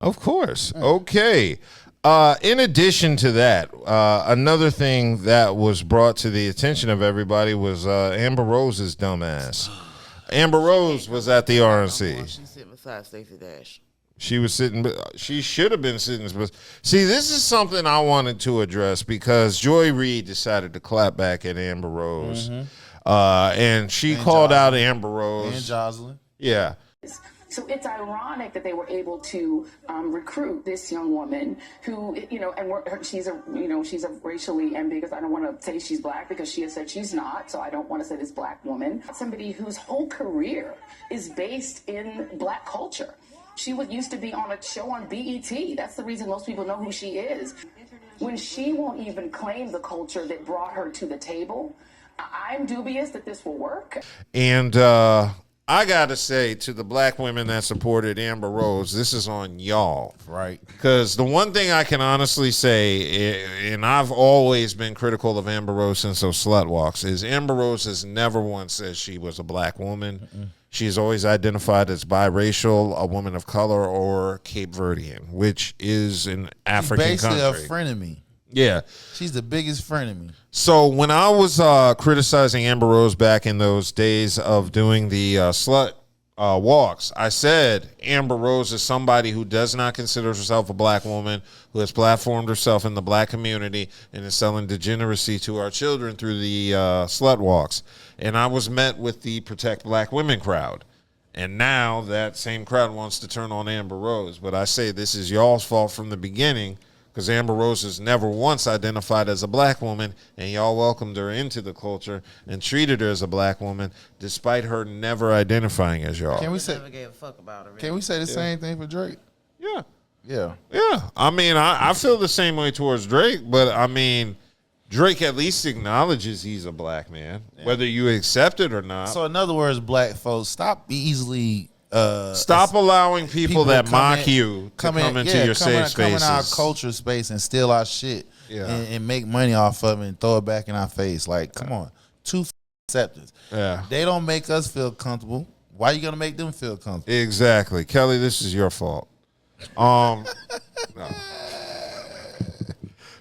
Of course. Okay. In addition to that, another thing that was brought to the attention of everybody was Amber Rose's dumbass. Amber Rose was at the RNC. She's sitting beside Stacey Dash. She was sitting. She should have been sitting. See, this is something I wanted to address because Joy Reid decided to clap back at Amber Rose, and she called out Amber Rose and Jocelyn. Yeah. So it's ironic that they were able to recruit this young woman who, and she's a racially ambiguous. I don't want to say she's black because she has said she's not. So I don't want to say this black woman. Somebody whose whole career is based in black culture. She used to be on a show on BET. That's the reason most people know who she is. When she won't even claim the culture that brought her to the table, I'm dubious that this will work. And I got to say to the black women that supported Amber Rose, this is on y'all. Right. Because the one thing I can honestly say, and I've always been critical of Amber Rose since those slut walks, is Amber Rose has never once said she was a black woman. She's always identified as biracial, a woman of color, or Cape Verdean, which is an African basically country. A frenemy. Yeah. She's the biggest frenemy. So when I was criticizing Amber Rose back in those days of doing the slut walks, I said Amber Rose is somebody who does not consider herself a black woman, who has platformed herself in the black community and is selling degeneracy to our children through the slut walks. And I was met with the Protect Black Women crowd. And now that same crowd wants to turn on Amber Rose. But I say this is y'all's fault from the beginning, because Amber Rose has never once identified as a black woman, and y'all welcomed her into the culture and treated her as a black woman, despite her never identifying as y'all. Can we say? Never gave a fuck about her. Really. Can we say the same thing for Drake? Yeah. Yeah. Yeah. I mean, I feel the same way towards Drake, but I mean, Drake at least acknowledges he's a black man, whether you accept it or not. So in other words, black folks, stop easily stop allowing people that mock you to come into your safe spaces. Come in our culture space and steal our shit and make money off of it and throw it back in our face. Like, come on. Acceptance. Yeah. They don't make us feel comfortable. Why are you going to make them feel comfortable? Exactly. Kelly, this is your fault. No.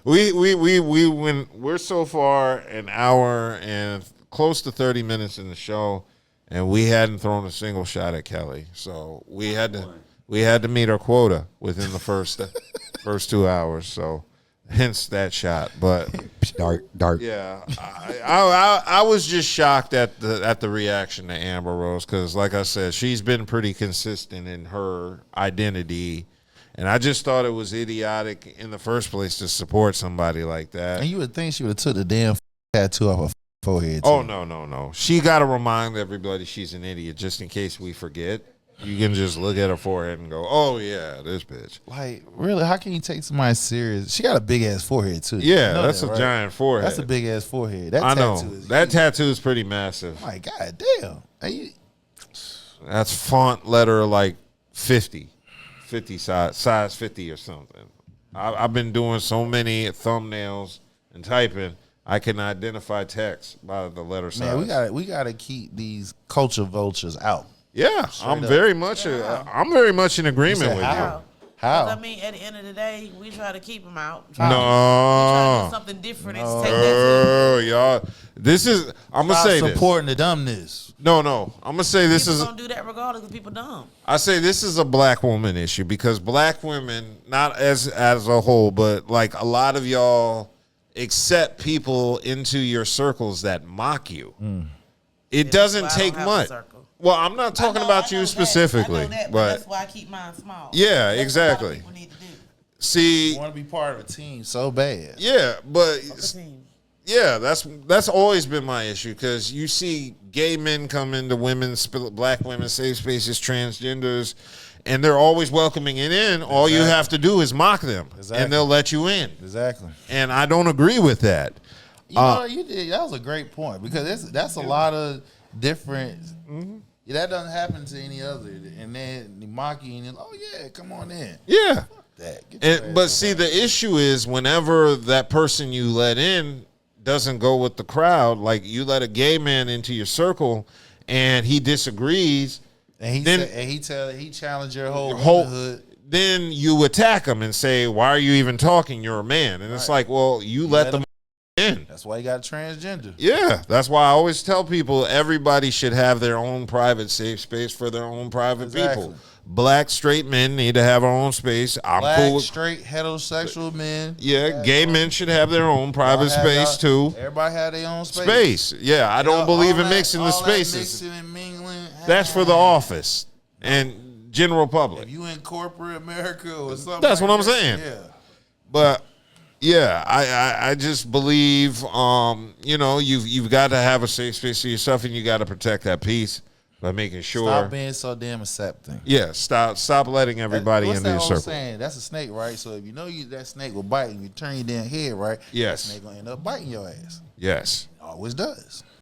We're so far an hour and close to 30 minutes in the show, and we hadn't thrown a single shot at Kelly. So we had to meet our quota within the first 2 hours. So hence that shot. But dark. Yeah, I was just shocked at the reaction to Amber Rose, because like I said, she's been pretty consistent in her identity. And I just thought it was idiotic in the first place to support somebody like that. And you would think she would have took the damn tattoo off her forehead, too. Oh, no. She got to remind everybody she's an idiot just in case we forget. You can just look at her forehead and go, oh, yeah, this bitch. Like, really, how can you take somebody serious? She got a big-ass forehead, too. Yeah, that's a giant forehead. That's a big-ass forehead. I know. That tattoo is pretty massive. My God damn. That's font letter like 50 size 50 or something. I've been doing so many thumbnails and typing, I can identify text by the letter size. Man, we gotta keep these culture vultures out. Yeah, I'm very much in agreement with you. How? I mean, at the end of the day, we try to keep them out. No. We try to do something different and take that y'all. I'm going to say this. Supporting the dumbness. No. I'm going to say this is. People going to do that regardless because people dumb. I say this is a black woman issue, because black women, not as a whole, but like a lot of y'all accept people into your circles that mock you. It doesn't take much. Well, I'm not talking about you specifically, I know that, but that's why I keep mine small. Yeah, that's exactly. What a lot of people need to do. See, I want to be part of a team so bad. Yeah, but yeah, that's always been my issue, because you see gay men come into black women's safe spaces, transgenders, and they're always welcoming it in. All you have to do is mock them, and they'll let you in. Exactly. And I don't agree with that. You know, you did. That was a great point, because that's a lot of different. Yeah, that doesn't happen to any other. And then they mock you, and then, oh yeah, come on in. Yeah. That. But see, the issue is whenever that person you let in doesn't go with the crowd, like you let a gay man into your circle and he disagrees, and he challenged your whole hood. then you attack them and say, why are you even talking? You're a man. And it's like, well, you let them in. That's why you got transgender. Yeah, that's why I always tell people everybody should have their own private safe space for their own private people. Black straight men need to have our own space. I'm Black, cool with straight, heterosexual men. Yeah, gay men should have their own private space too. Everybody have their own space. Yeah, I don't believe in mixing the spaces. Mixing and mingling. That's for the office and general public. If you in corporate America or something, that's what I'm saying. Yeah, but yeah, I just believe you know, you've got to have a safe space for yourself, and you got to protect that peace by making sure. Stop being so damn accepting. Yeah, stop letting everybody into your circle. Saying? That's a snake, right? So if you know that snake will bite and you turn your damn head, right? Yes. That snake gonna end up biting your ass. Yes. Always does.